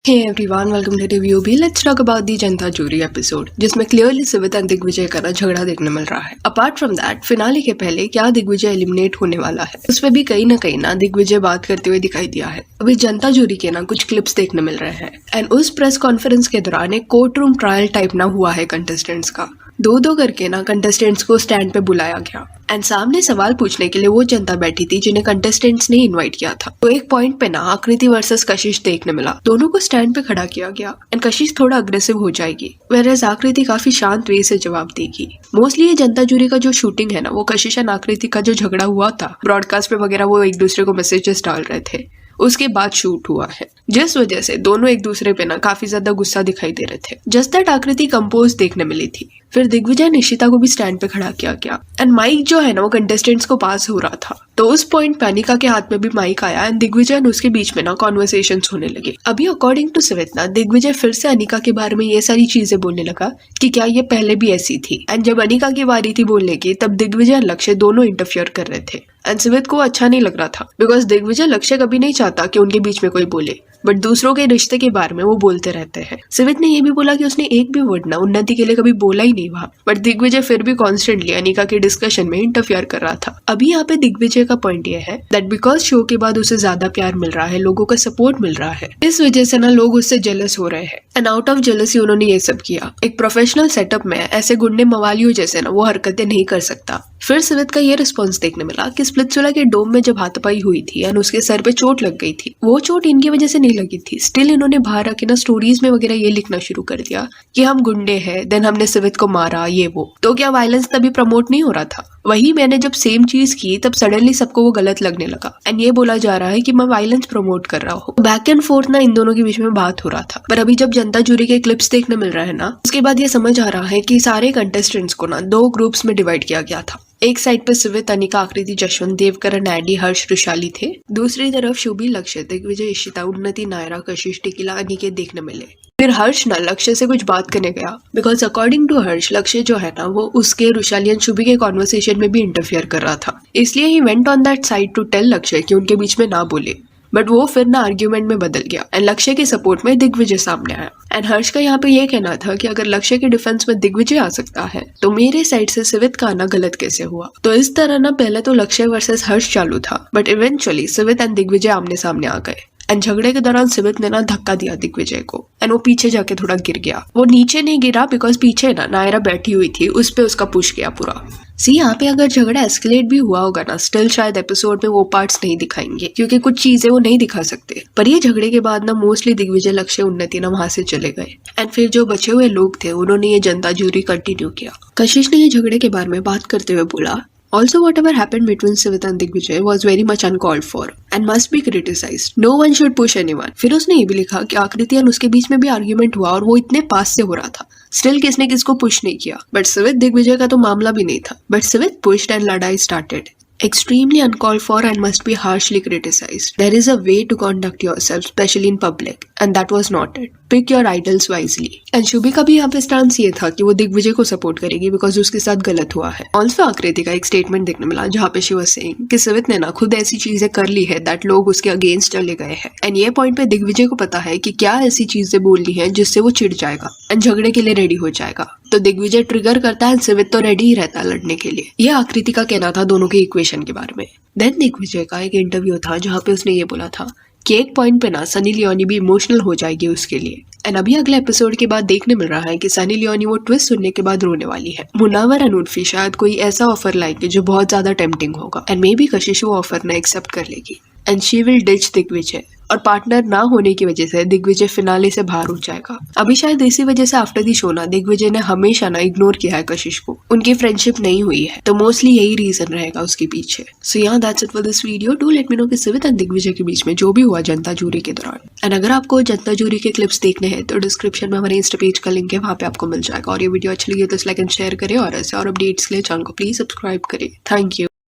Hey everyone, welcome to Review B. Let's talk about the Janata jury episode जिसमें clearly सिवित and Digvijay का ना झगड़ा देखने मिल रहा है। अपार्ट फ्रॉम दैट फिनाले के पहले क्या दिग्विजय एलिमिनेट होने वाला है उसमें भी कहीं ना दिग्विजय बात करते हुए दिखाई दिया है। अभी जनता जूरी के ना कुछ क्लिप्स देखने मिल रहे हैं एंड उस प्रेस कॉन्फ्रेंस के दौरान एक कोर्ट रूम ट्रायल टाइप ना हुआ है कंटेस्टेंट्स का। दो करके ना कंटेस्टेंट्स को स्टैंड पे बुलाया गया एंड सामने सवाल पूछने के लिए वो जनता बैठी थी जिन्हें कंटेस्टेंट्स ने इनवाइट किया था। तो एक पॉइंट पे ना आकृति वर्सेस कशिश देखने मिला, दोनों को स्टैंड पे खड़ा किया गया एंड कशिश थोड़ा अग्रेसिव हो जाएगी वेयरएज आकृति काफी शांत वे से जवाब देगी। मोस्टली ये जनता जूरी का जो शूटिंग है ना वो कशिश एंड आकृति का जो झगड़ा हुआ था ब्रॉडकास्ट पे वगैरह वो एक दूसरे को मैसेजेस डाल रहे थे उसके बाद शूट हुआ है, जिस वजह से दोनों एक दूसरे पे ना काफी ज्यादा गुस्सा दिखाई दे रहे थे। जस्ट दैट आकृति कंपोज देखने मिली थी। फिर दिग्विजय निशिता को भी स्टैंड पे खड़ा किया गया एंड माइक जो है ना वो कंटेस्टेंट्स को पास हो रहा था। तो उस पॉइंट पे अनिका के हाथ में भी माइक आया एंड दिग्विजय एंड उसके बीच में ना कॉन्वर्सेशंस होने लगे। अभी अकॉर्डिंग टू सिवित ना दिग्विजय फिर से अनिका के बारे में ये सारी चीजें बोलने लगा कि क्या ये पहले भी ऐसी थी एंड जब अनिका की बारी थी बोलने की तब दिग्विजय और लक्ष्य दोनों इंटरफियर कर रहे थे एंड सिवित को अच्छा नहीं लग रहा था बिकॉज दिग्विजय लक्ष्य कभी नहीं चाहता कि उनके बीच में कोई बोले बट दूसरों के रिश्ते के बारे में वो बोलते रहते हैं। सिवित ने ये भी बोला कि उसने एक भी वर्ड ना उन्नति के लिए कभी बोला ही नहीं वहां, बट दिग्विजय फिर भी कॉन्स्टेंटली अनिका के डिस्कशन में इंटरफियर कर रहा था। अभी यहाँ पे दिग्विजय का पॉइंट ये है दैट बिकॉज शो के बाद उसे ज्यादा प्यार मिल रहा है, लोगों का सपोर्ट मिल रहा है, इस वजह से ना लोग उससे जेलस हो रहे हैं एंड आउट ऑफ जेलसी उन्होंने ये सब किया। एक प्रोफेशनल सेटअप में ऐसे गुंडे मवालियों जैसे ना वो हरकतें नहीं कर सकता। फिर सिवित का ये रिस्पॉन्स देखने मिला कि स्प्लिट्सविला के डोम में जब हाथापाई हुई थी एंड उसके सर पे चोट लग गई थी, वो चोट इनकी वजह से नहीं लगी थी। स्टिल इन्होंने बाहर आके ना स्टोरीज में वगैरह ये लिखना शुरू कर दिया कि हम गुंडे हैं, देन हमने सिवित को मारा, ये वो। तो क्या वायलेंस तभी प्रमोट नहीं हो रहा था? वही मैंने जब सेम चीज की तब सडनली सबको वो गलत लगने लगा एंड ये बोला जा रहा है कि मैं वायलेंस प्रमोट कर रहा हूँ। बैक एंड फोर्थ ना इन दोनों के बीच में बात हो रहा था। पर अभी जब जनता जूरी के क्लिप्स देखने मिल रहा है ना उसके बाद ये समझ आ रहा है कि सारे कंटेस्टेंट्स को ना दो ग्रुप्स में डिवाइड किया गया था। एक साइड पे सिवित, अनिका, आकृति, जशवंत, देवकरण, एडी, हर्ष, रुशाली थे। दूसरी तरफ शुभी, लक्ष्य, दिग्विजय, इशिता, उन्नति, नायरा, कशिश, टिकिला, अनिकेत देखने मिले। फिर हर्ष ना लक्ष्य से कुछ बात करने गया बिकॉज अकॉर्डिंग टू हर्ष लक्ष्य जो है ना वो उसके रुशाली एंड शुभी के कॉन्वर्सेशन में भी इंटरफियर कर रहा था, इसलिए he went on that side to tell Lakshya कि उनके बीच में ना बोले। बट वो फिर ना आर्ग्यूमेंट में बदल गया एंड लक्ष्य के सपोर्ट में दिग्विजय सामने आया एंड हर्ष का यहाँ पे ये कहना था कि अगर लक्ष्य के डिफेंस में दिग्विजय आ सकता है तो मेरे साइड से सिवित का आना गलत कैसे हुआ। तो इस तरह ना पहले तो लक्ष्य वर्सेस हर्ष चालू था बट इवेंचुअली सिवित एंड दिग्विजय आमने सामने आ गए एंड झगड़े के दौरान सिवित ने ना धक्का दिया दिग्विजय को एंड वो पीछे जाके थोड़ा गिर गया। वो नीचे नहीं गिरा बिकॉज पीछे ना नायरा बैठी हुई थी, उस पे उसका पुश गया पूरा। यहाँ पे अगर झगड़ा एस्केलेट भी हुआ होगा ना स्टिल शायद एपिसोड में वो पार्ट्स नहीं दिखाएंगे क्योंकि कुछ चीजें वो नहीं दिखा सकते। पर ये झगड़े के बाद ना मोस्टली दिग्विजय, लक्ष्य, उन्नति ना वहां से चले गए एंड फिर जो बचे हुए लोग थे उन्होंने ये जनता जूरी कंटिन्यू किया। कशिश ने ये झगड़े के बारे में बात करते हुए बोला, Also, whatever happened between Sivit and Digvijay was very much uncalled for and must be criticized. No one should push anyone. फिर उसने ये भी लिखा कि आकृति और उसके बीच में भी आर्ग्यूमेंट हुआ और वो इतने पास से हो रहा था, स्टिल किसने किसको पुश नहीं किया। बट सिवित दिग्विजय का तो मामला भी नहीं था, बट सिवित पुश्ड एंड लड़ाई started. Extremely uncalled for and must be harshly criticized. There is a way to conduct yourself, especially in public, and that was not it. Pick your idols wisely. And Shubhi का भी यहाँ पे stance ये था कि वो दिग्विजय को सपोर्ट करेगी बिकॉज उसके साथ गलत हुआ है। ऑल्सो आकृति का एक स्टेटमेंट देखने मिला जहाँ पे शी वाज सेइंग कि सिवित ने ना खुद ऐसी चीजें कर ली है दैट लोग उसके अगेंस्ट चले गए हैं एंड ये पॉइंट पे दिग्विजय को पता है कि क्या ऐसी चीजें बोलनी है जिससे वो चिढ़ जाएगा एंड झगड़े के लिए रेडी हो जाएगा। तो दिग्विजय ट्रिगर करता है, सिवित तो रेडी ही रहता है लड़ने के लिए। यह आकृति का कहना था दोनों के इक्वेशन के बारे में। देन दिग्विजय का एक इंटरव्यू था जहाँ पे उसने ये बोला था कि एक पॉइंट पे ना सनी लियोनी भी इमोशनल हो जाएगी उसके लिए एंड अभी अगले एपिसोड के बाद देखने मिल रहा है कि सनी लियोनी वो ट्विस्ट सुनने के बाद रोने वाली है। मुनावर एंड उर्फी शायद कोई ऐसा ऑफर लाएंगे जो बहुत ज्यादा टेम्पटिंग होगा एंड मे बी कशिश वो ऑफर ना एक्सेप्ट कर लेगी and she will ditch Digvijay और पार्टनर ना होने की वजह से दिग्विजय फिनाले से बाहर हो जाएगा। अभी शायद इसी वजह से आफ्टर दी शो ना दिग्विजय ने हमेशा ना इग्नोर किया है कशिश को, उनकी फ्रेंडशिप नहीं हुई है, तो मोस्टली यही रीजन रहेगा उसके पीछे। सो यहाँ that's it for this video. Do let me know कि सिवित एंड दिग्विजय के बीच में जो भी हुआ जनता जूरी के दौरान। एंड अगर आपको जनता जूरी के क्लिप्स देखने हैं तो डिस्क्रिप्शन में हमारे इंस्टा पेज का लिंक है, वहाँ पे आपको मिल जाएगा। और ये वीडियो अच्छी लगी तो लाइक एंड शेयर करें और ऐसे और अपडेट्स के लिए चैनल को प्लीज सब्सक्राइब करें। Thank you.